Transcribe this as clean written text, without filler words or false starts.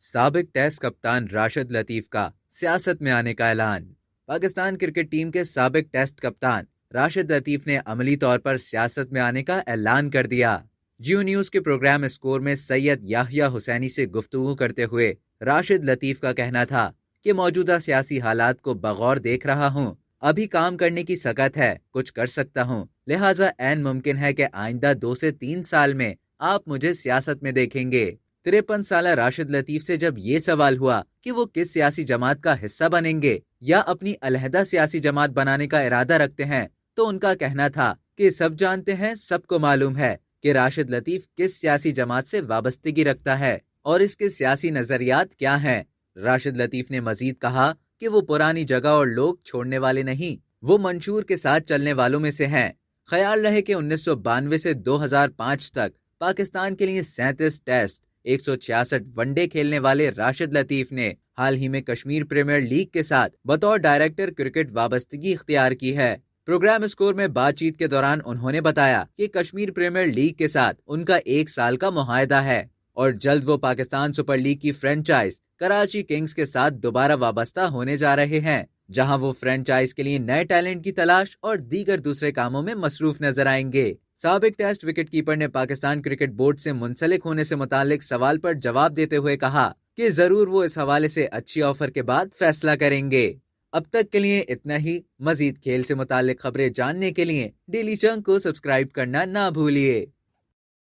سابق ٹیسٹ کپتان راشد لطیف کا سیاست میں آنے کا اعلان۔ پاکستان کرکٹ ٹیم کے سابق ٹیسٹ کپتان راشد لطیف نے عملی طور پر سیاست میں آنے کا اعلان کر دیا۔ جیو نیوز کے پروگرام اسکور میں سید یحییٰ حسینی سے گفتگو کرتے ہوئے راشد لطیف کا کہنا تھا کہ موجودہ سیاسی حالات کو بغور دیکھ رہا ہوں، ابھی کام کرنے کی سکت ہے، کچھ کر سکتا ہوں، لہٰذا عین ممکن ہے کہ آئندہ 2 سے 3 سال میں آپ مجھے سیاست میں دیکھیں گے۔ 53 سالہ راشد لطیف سے جب یہ سوال ہوا کہ وہ کس سیاسی جماعت کا حصہ بنیں گے یا اپنی علیحدہ سیاسی جماعت بنانے کا ارادہ رکھتے ہیں، تو ان کا کہنا تھا کہ سب جانتے ہیں، سب کو معلوم ہے کہ راشد لطیف کس سیاسی جماعت سے وابستگی رکھتا ہے اور اس کے سیاسی نظریات کیا ہیں۔ راشد لطیف نے مزید کہا کہ وہ پرانی جگہ اور لوگ چھوڑنے والے نہیں، وہ منشور کے ساتھ چلنے والوں میں سے ہیں۔ خیال رہے کہ 1992 سے 2005 تک پاکستان کے لیے 37 ٹیسٹ، 166 ون ڈے کھیلنے والے راشد لطیف نے حال ہی میں کشمیر پریمیئر لیگ کے ساتھ بطور ڈائریکٹر کرکٹ وابستگی اختیار کی ہے۔ پروگرام اسکور میں بات چیت کے دوران انہوں نے بتایا کہ کشمیر پریمیئر لیگ کے ساتھ ان کا 1 سال کا معاہدہ ہے اور جلد وہ پاکستان سپر لیگ کی فرنچائز کراچی کنگز کے ساتھ دوبارہ وابستہ ہونے جا رہے ہیں، جہاں وہ فرنچائز کے لیے نئے ٹیلنٹ کی تلاش اور دیگر دوسرے کاموں میں مصروف نظر آئیں گے۔ سابق ٹیسٹ وکٹ کیپر نے پاکستان کرکٹ بورڈ سے منسلک ہونے سے متعلق سوال پر جواب دیتے ہوئے کہا کہ ضرور وہ اس حوالے سے اچھی آفر کے بعد فیصلہ کریں گے۔ اب تک کے لیے اتنا ہی۔ مزید کھیل سے متعلق خبریں جاننے کے لیے ڈیلی چنک کو سبسکرائب کرنا نہ بھولیے۔